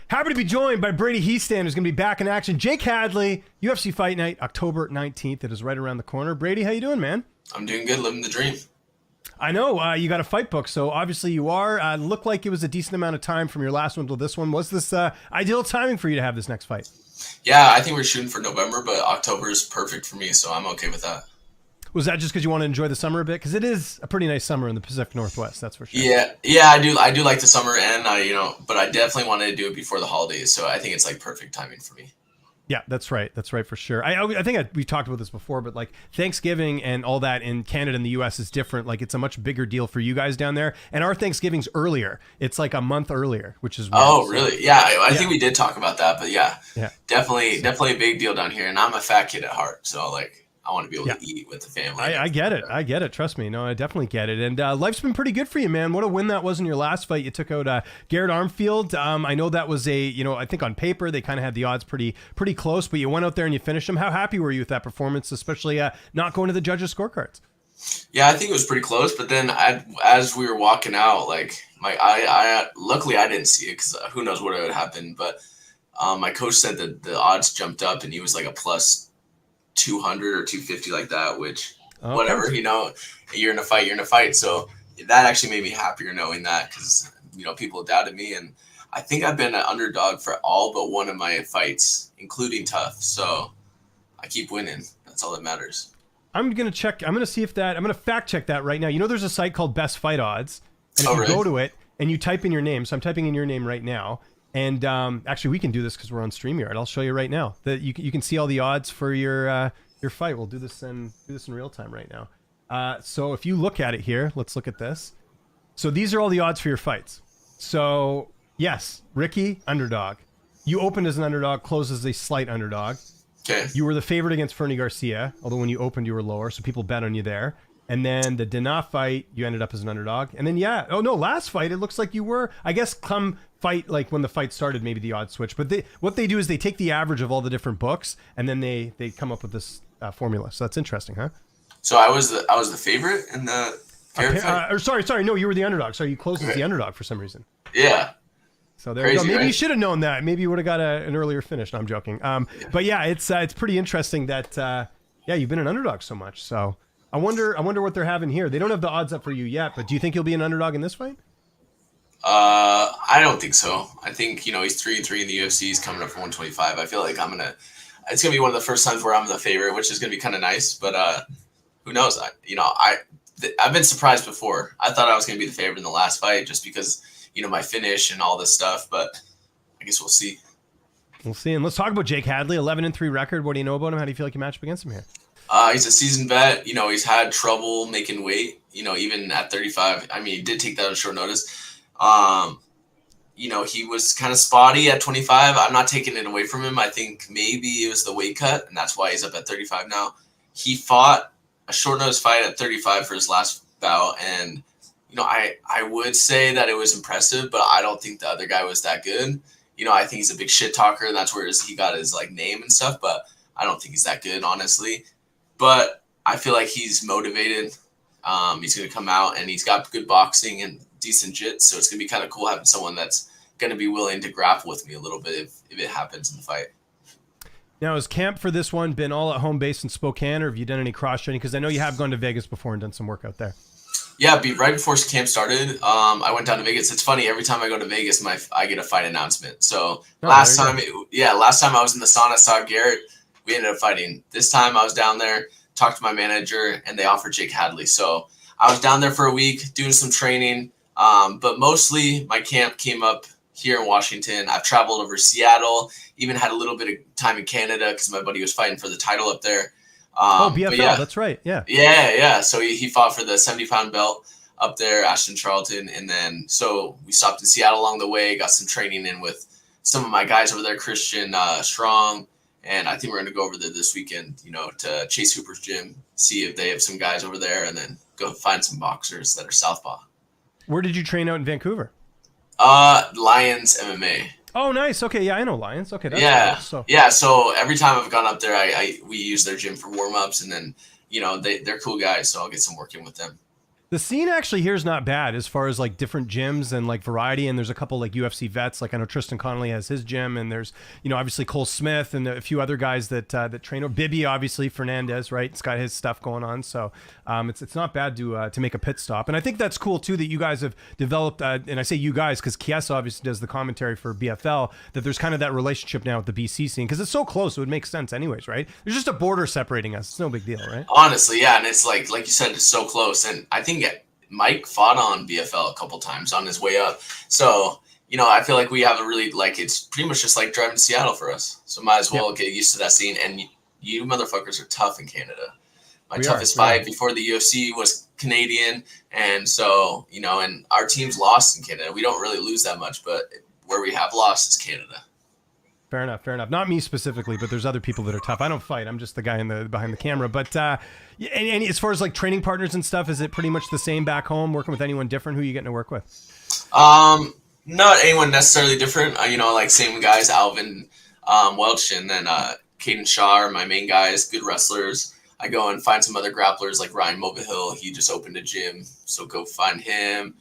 Happy to be joined by Brady Hiestand, who's going to be back in action. Jake Hadley, UFC Fight Night, October 19th. It is right around the corner. Brady, how you doing, man? I'm doing good, living the dream. I know you got a fight book, so obviously you are. Looked like it was a decent amount of time from your last one to this one. Was this ideal timing for you to have this next fight? Yeah, I think we're shooting for November, but October is perfect for me, so I'm okay with that. Was that just because you want to enjoy the summer a bit? Because it is a pretty nice summer in the Pacific Northwest, that's for sure. Yeah, I do like the summer, and but I definitely wanted to do it before the holidays, so I think it's like perfect timing for me. Yeah, that's right for sure. I think we talked about this before, but like Thanksgiving and all that in Canada and the US is different. Like it's a much bigger deal for you guys down there, and our Thanksgiving's earlier. It's like a month earlier, which is weird. Oh, really? Yeah, I think we did talk about that, but yeah, definitely a big deal down here, and I'm a fat kid at heart, so like I want to be able to eat with the family. I get it. I get it. Trust me. No, I definitely get it. And life's been pretty good for you, man. What a win that was in your last fight. You took out Garrett Armfield. I know that was I think on paper they kind of had the odds pretty close, but you went out there and you finished them. How happy were you with that performance, especially not going to the judges' scorecards? Yeah, I think it was pretty close. But then as we were walking out, like luckily I didn't see it because who knows what would happen. But my coach said that the odds jumped up and he was like a plus 200 or 250 like that, which whatever, you're in a fight. So that actually made me happier knowing that because, people doubted me. And I think I've been an underdog for all but one of my fights, including tough. So I keep winning. That's all that matters. I'm going to fact check that right now. There's a site called Best Fight Odds. And if you go to it and you type in your name, so I'm typing in your name right now. And actually, we can do this because we're on StreamYard. I'll show you right now that you can see all the odds for your fight. We'll do this in real time right now. So if you look at it here, let's look at this. So these are all the odds for your fights. So yes, Ricky, underdog. You opened as an underdog, closed as a slight underdog. Okay. You were the favorite against Fernie Garcia, although when you opened you were lower, so people bet on you there. And then the Dana fight, you ended up as an underdog. And then last fight, it looks like you were, I guess, come fight, like when the fight started, maybe the odds switch. But what they do is they take the average of all the different books, and then they come up with this formula. So that's interesting, huh? So I was the favorite in the fight? Sorry, no, you were the underdog. Sorry, you closed as the underdog for some reason. Yeah. So there you go. Maybe you should have known that. Maybe you would have got an earlier finish. No, I'm joking. But yeah, it's pretty interesting that you've been an underdog so much. So I wonder what they're having here. They don't have the odds up for you yet, but do you think you'll be an underdog in this fight? I don't think so. I think, he's 3-3 in the UFC. He's coming up for 125. I feel like it's going to be one of the first times where I'm the favorite, which is going to be kind of nice, but, who knows? I've been surprised before. I thought I was going to be the favorite in the last fight just because, my finish and all this stuff, but I guess we'll see. We'll see. And let's talk about Jake Hadley, 11-3 record. What do you know about him? How do you feel like you match up against him here? He's a seasoned vet. He's had trouble making weight, even at 35. I mean, he did take that on short notice. He was kind of spotty at 25. I'm not taking it away from him. I think maybe it was the weight cut, and that's why he's up at 35 now. He fought a short notice fight at 35 for his last bout, and I would say that it was impressive, but I don't think the other guy was that good. I think he's a big shit talker, and that's where he got his name and stuff, but I don't think he's that good, honestly. But I feel like he's motivated. He's going to come out, and he's got good boxing and decent jits, so it's going to be kind of cool having someone that's going to be willing to grapple with me a little bit if it happens in the fight. Now, has camp for this one been all at home base in Spokane, or have you done any cross-training? Because I know you have gone to Vegas before and done some work out there. Yeah, right before camp started, I went down to Vegas. It's funny, every time I go to Vegas, I get a fight announcement. So last time I was in the sauna, saw Garrett, we ended up fighting. This time I was down there, talked to my manager, and they offered Jake Hadley. So I was down there for a week doing some training, but mostly my camp came up here in Washington. I've traveled over Seattle, even had a little bit of time in Canada because my buddy was fighting for the title up there. BFL, that's right. Yeah. Yeah. So he fought for the 70-pound belt up there, Ashton Charlton. And then, so we stopped in Seattle along the way, got some training in with some of my guys over there, Christian Strong. And I think we're going to go over there this weekend, to Chase Hooper's gym, see if they have some guys over there, and then go find some boxers that are southpaw. Where did you train out in Vancouver? Lions MMA. Oh, nice. Okay, yeah, I know Lions. Okay, that's cool. So every time I've gone up there, we use their gym for warm-ups, and then they're cool guys, so I'll get some work in with them. The scene actually here is not bad as far as like different gyms and like variety. And there's a couple like UFC vets. Like I know Tristan Connolly has his gym, and there's, you know, obviously Cole Smith and a few other guys that train. Or Bibby, obviously Fernandez, right? It's got his stuff going on. So it's not bad to make a pit stop. And I think that's cool too that you guys have developed. And I say you guys because Kiesa obviously does the commentary for BFL. That there's kind of that relationship now with the BC scene because it's so close. It would make sense anyways, right? There's just a border separating us. It's no big deal, right? Honestly, yeah, and it's like you said, it's so close. And I think Mike fought on BFL a couple times on his way up. So, you know, I feel like we have a really, like, it's pretty much just like driving to Seattle for us. So might as well get used to that scene. And you motherfuckers are tough in Canada. My toughest fight before the UFC was Canadian. And so, you know, and our team's lost in Canada. We don't really lose that much, but where we have lost is Canada. Fair enough. Fair enough. Not me specifically, but there's other people that are tough. I don't fight. I'm just the guy behind the camera. But and as far as like training partners and stuff, is it pretty much the same back home? Working with anyone different? Who are you getting to work with? Not anyone necessarily different. You know, like same guys, Alvin Welch, and then Caden Shaw are my main guys, good wrestlers. I go and find some other grapplers like Ryan Mobihill. He just opened a gym, so go find him.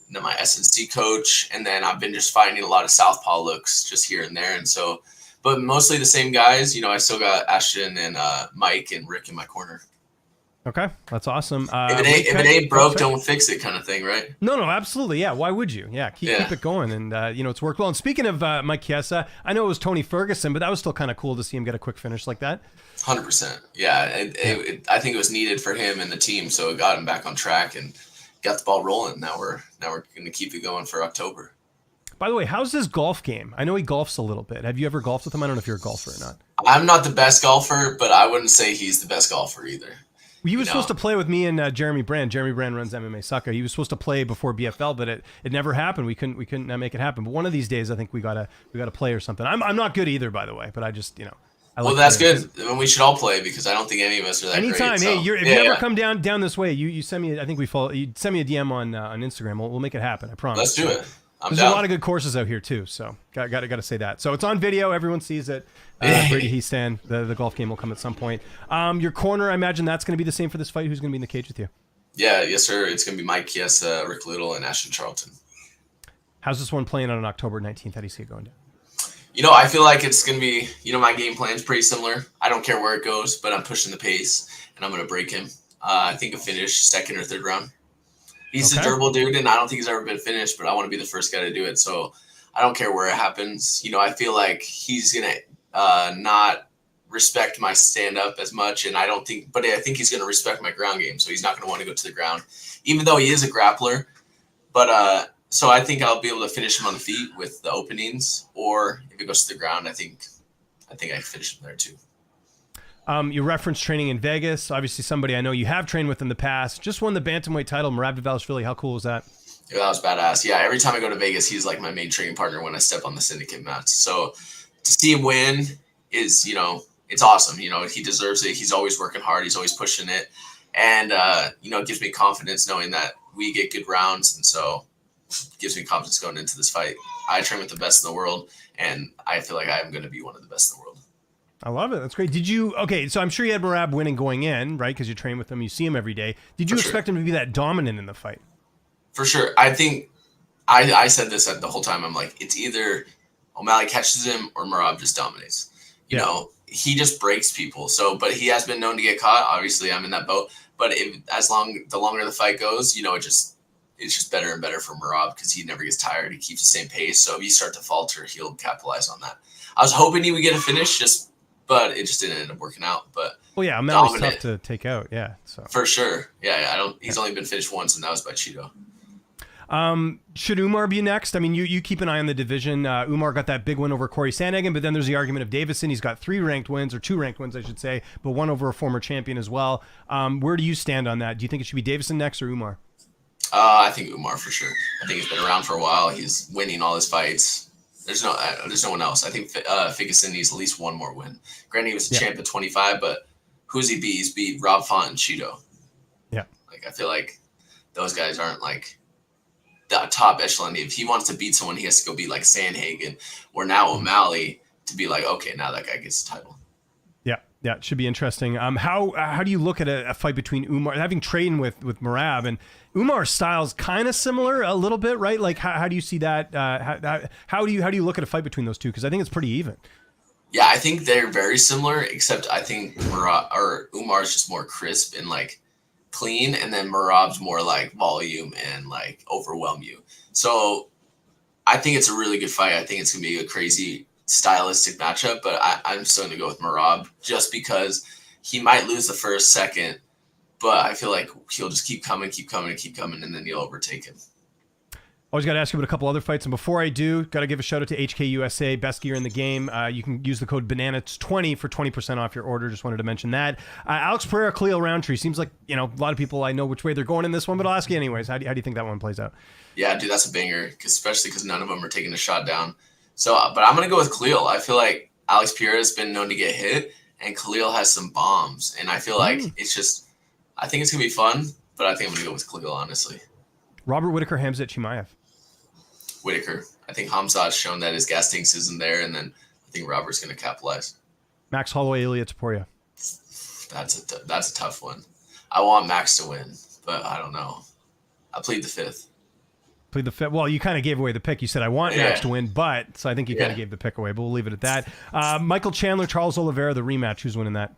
Then my SNC coach, and then I've been just finding a lot of southpaw looks just here and there, and so, but mostly the same guys. You know, I still got Ashton and Mike and Rick in my corner. Okay, that's awesome. If it ain't broke, don't fix it, kind of thing, right? No, absolutely, yeah. Why would you? Yeah, keep it going, and you know, it's worked well. And speaking of Mike Chiesa, I know it was Tony Ferguson, but that was still kind of cool to see him get a quick finish like that. 100%, yeah. I think it was needed for him and the team, so it got him back on track and got the ball rolling. Now we're going to keep it going for October. By the way, how's his golf game? I know he golfs a little bit. Have you ever golfed with him? I don't know if you're a golfer or not. I'm not the best golfer, but I wouldn't say he's the best golfer either. He was supposed to play with me and Jeremy Brand. Jeremy Brand runs MMA Sucker. He was supposed to play before BFL, but it never happened. We couldn't make it happen. But one of these days, I think we gotta play or something. I'm not good either, by the way. But I just well, that's good. I mean, we should all play because I don't think any of us are that anytime, great. Anytime, hey, if you ever come down this way, you send me. I think we follow. You send me a DM on Instagram. We'll make it happen. I promise. Let's do it. There's a lot of good courses out here too, so got to say that. So it's on video. Everyone sees it. Brady Hiestand, the golf game will come at some point. Your corner, I imagine that's going to be the same for this fight. Who's going to be in the cage with you? Yeah, yes, sir. It's going to be Mike Chiesa, Rick Little, and Ashton Charlton. How's this one playing on October 19th? How do you see it going down? You know, I feel like it's going to be, my game plan is pretty similar. I don't care where it goes, but I'm pushing the pace, and I'm going to break him. I think a finish, second or third round. He's a durable dude, and I don't think he's ever been finished, but I want to be the first guy to do it. So I don't care where it happens. I feel like he's going to not respect my stand-up as much, and I think he's going to respect my ground game, so he's not going to want to go to the ground, even though he is a grappler. But so I think I'll be able to finish him on the feet with the openings, or if it goes to the ground, I think I can finish him there too. You referenced training in Vegas. Obviously, somebody I know you have trained with in the past. Just won the bantamweight title, Merab Philly. How cool was that? Yeah, that was badass. Yeah, every time I go to Vegas, he's like my main training partner when I step on the syndicate mats. So to see him win is, it's awesome. He deserves it. He's always working hard. He's always pushing it. And, it gives me confidence knowing that we get good rounds. And so it gives me confidence going into this fight. I train with the best in the world, and I feel like I'm going to be one of the best in the world. I love it. That's great. So I'm sure you had Merab winning going in, right? Because you train with him, you see him every day. Did you expect him to be that dominant in the fight? For sure. I think I said this the whole time. I'm like, it's either O'Malley catches him or Merab just dominates. He just breaks people. So, but he has been known to get caught. Obviously, I'm in that boat. But the longer the fight goes, it's just better and better for Merab because he never gets tired. He keeps the same pace. So if you start to falter, he'll capitalize on that. I was hoping he would get a finish, but it just didn't end up working out. But O'Malley's tough to take out. Yeah, so for sure. Yeah. He's only been finished once, and that was by Cheeto. Should Umar be next? I mean, you keep an eye on the division. Umar got that big win over Corey Sandhagen, but then there's the argument of Davison. He's got 3 ranked wins, or 2 ranked wins, I should say, but one over a former champion as well. Where do you stand on that? Do you think it should be Davison next or Umar? I think Umar for sure. I think he's been around for a while. He's winning all his fights. There's no one else. I think Ferguson needs at least one more win. Granted, he was a champ at 25, but who's he beat? He's beat Rob Font and Cheeto. Yeah. I feel like those guys aren't the top echelon. If he wants to beat someone, he has to go beat Sandhagen or now O'Malley to be okay, now that guy gets the title. Yeah, it should be interesting. How do you look at a fight between Umar, having trained with Merab, and Umar's style's kind of similar a little bit, right? Like how do you see that? How do you look at a fight between those two? Because I think it's pretty even. Yeah, I think they're very similar, except I think Umar is just more crisp and like clean, and then Merab's more like volume and like overwhelm you. So I think it's a really good fight. I think it's gonna be a crazy stylistic matchup, but I'm still gonna go with Merab just because he might lose the first, second, but I feel like he'll just keep coming, and then you'll overtake him. Always got to ask you about a couple other fights. And before I do, got to give a shout out to HKUSA, best gear in the game. You can use the code BANANAS20 for 20% off your order. Just wanted to mention that. Alex Pereira, Khalil Roundtree. Seems like, a lot of people I know which way they're going in this one, but I'll ask you anyways. How do you think that one plays out? Yeah, dude, that's a banger, especially because none of them are taking a shot down. So, but I'm going to go with Khalil. I feel like Alex Pereira has been known to get hit, and Khalil has some bombs. And I feel like it's just, I think it's going to be fun, but I think I'm going to go with Khalil, honestly. Robert Whitaker, Khamzat Chimaev. Whitaker. I think Khamzat's shown that his gas tanks isn't there, and then I think Robert's going to capitalize. Max Holloway, Ilya Taporia. That's a tough one. I want Max to win, but I don't know. I plead the fifth. Plead the fifth. Well, you kind of gave away the pick. You said I want Max to win, but so I think you kind of gave the pick away. But we'll leave it at that. Michael Chandler, Charles Oliveira, the rematch. Who's winning that?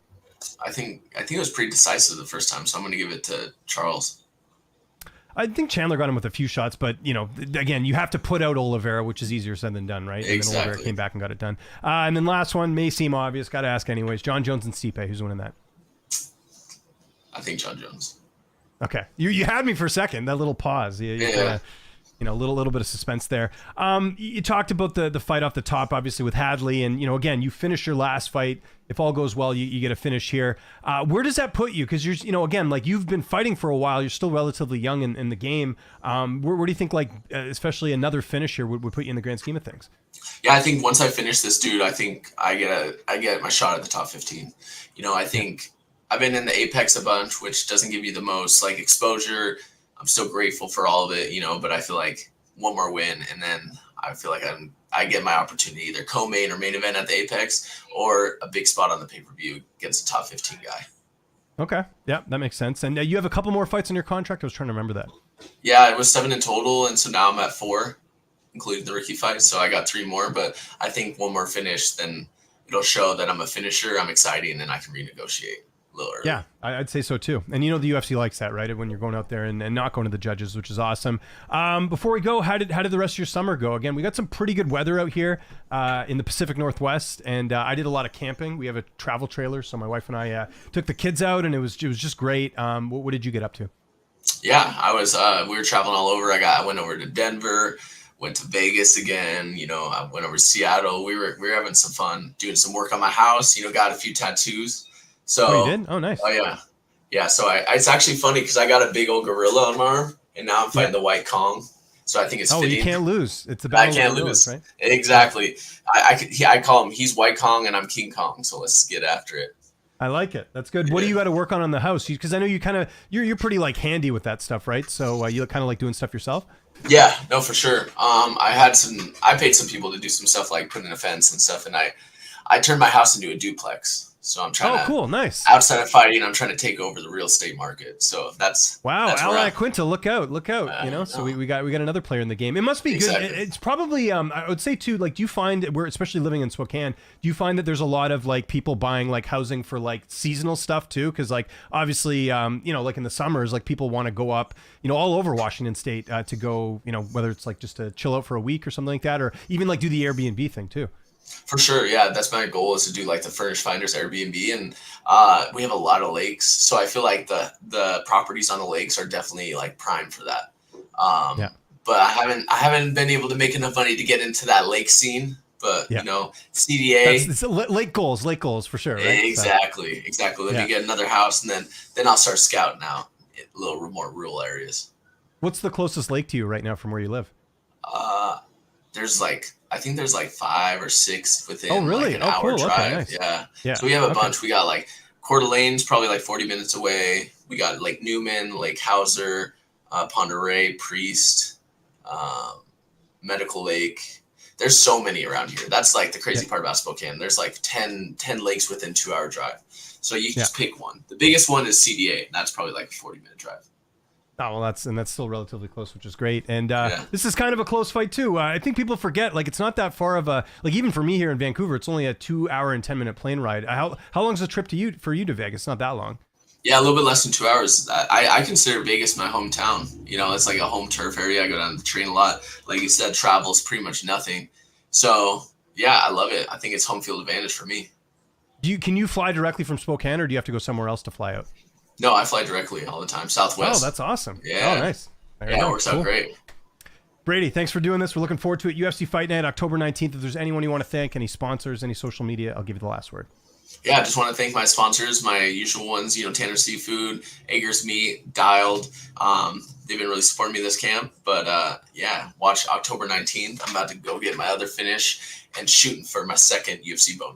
I think it was pretty decisive the first time, so I'm going to give it to Charles. I think Chandler got him with a few shots, but, again, you have to put out Oliveira, which is easier said than done, right? Exactly. And then Oliveira came back and got it done. And then last one, may seem obvious, got to ask anyways. John Jones and Stipe, who's winning that? I think John Jones. Okay. You had me for a second, that little pause. Yeah. A little bit of suspense there. You talked about the fight off the top, obviously, with Hadley. And, again, you finished your last fight. If all goes well, you get a finish here. Where does that put you? Because you're, again, like you've been fighting for a while. You're still relatively young in the game. Where do you think, especially another finish here would put you in the grand scheme of things? Yeah, I think once I finish this dude, I think I get my shot at the top 15. I think I've been in the Apex a bunch, which doesn't give you the most exposure. I'm still grateful for all of it, but I feel like one more win, and then I feel like I get my opportunity, either co-main or main event at the Apex, or a big spot on the pay-per-view against a top 15 guy. Okay. Yeah, that makes sense. And you have a couple more fights in your contract? I was trying to remember that. Yeah, it was 7 in total, and so now I'm at 4, including the rookie fight. So I got 3 more, but I think one more finish, then it'll show that I'm a finisher, I'm exciting, and then I can renegotiate. Yeah, I'd say so too. And the UFC likes that, right? When you're going out there and not going to the judges, which is awesome. Before we go, how did the rest of your summer go? Again, we got some pretty good weather out here in the Pacific Northwest, and I did a lot of camping. We have a travel trailer, so my wife and I took the kids out, and it was just great. What did you get up to? Yeah, I was. We were traveling all over. I went over to Denver, went to Vegas again. I went over to Seattle. We were having some fun, doing some work on my house. Got a few tattoos. So, you did? Oh, nice. Oh, yeah. Yeah, so it's actually funny because I got a big old gorilla on my arm, and now I'm fighting the White Kong. So I think it's fitting. You can't lose. It's the battle I can't of gorillas, lose. Right? Exactly. I call him, he's White Kong, and I'm King Kong, so let's get after it. I like it. That's good. What do you got to work on the house? Because I know you kind of, you're pretty handy with that stuff, right? So you kind of like doing stuff yourself? Yeah, no, for sure. I paid some people to do some stuff like putting a fence and stuff, and I turned my house into a duplex. So I'm trying cool, nice. Outside of fighting, I'm trying to take over the real estate market. So that's Ally Quinta, look out. So we got another player in the game. It must be exactly. Good. It's probably I would say too, do you find we're especially living in Spokane, do you find that there's a lot of people buying housing for seasonal stuff too? Because obviously in the summers people want to go up all over Washington State to go whether it's just to chill out for a week or something like that, or even do the Airbnb thing too. For sure, yeah. That's my goal, is to do the Furnished Finders Airbnb, and we have a lot of lakes, so I feel like the properties on the lakes are definitely prime for that. But I haven't been able to make enough money to get into that lake scene. But CDA, it's lake goals for sure. Right? Exactly. Let me get another house, and then I'll start scouting out a little more rural areas. What's the closest lake to you right now from where you live? There's I think there's 5 or 6 within an hour cool. drive. Okay, nice. Yeah. So we have a bunch. We got Coeur d'Alene's probably 40 minutes away. We got Lake Newman, Lake Hauser, Pend Oreille, Priest, Medical Lake. There's so many around here. That's like the crazy part about Spokane. There's like 10 lakes within 2-hour drive. So you can just pick one. The biggest one is CD8. And that's probably like a 40-minute drive. Oh, well, that's still relatively close, which is great. And this is kind of a close fight too. I think people forget, like, it's not that far of a, like, even for me here in Vancouver, it's only a 2-hour and 10-minute plane ride. How long's the trip for you to Vegas? It's not that long. Yeah, a little bit less than 2 hours. I consider Vegas my hometown. You know, it's like a home turf area. I go down the train a lot. Like you said, travel is pretty much nothing. So yeah, I love it. I think it's home field advantage for me. Can you fly directly from Spokane, or do you have to go somewhere else to fly out? No, I fly directly all the time. Southwest. Oh, that's awesome. Yeah. Oh, nice. Yeah, it works out great. Brady, thanks for doing this. We're looking forward to it. UFC Fight Night, October 19th. If there's anyone you want to thank, any sponsors, any social media, I'll give you the last word. Yeah, I just want to thank my sponsors, my usual ones, you know, Tanner Seafood, Eggers Meat, Dialed. They've been really supporting me this camp. But yeah, watch October 19th. I'm about to go get my other finish and shooting for my second UFC bonus.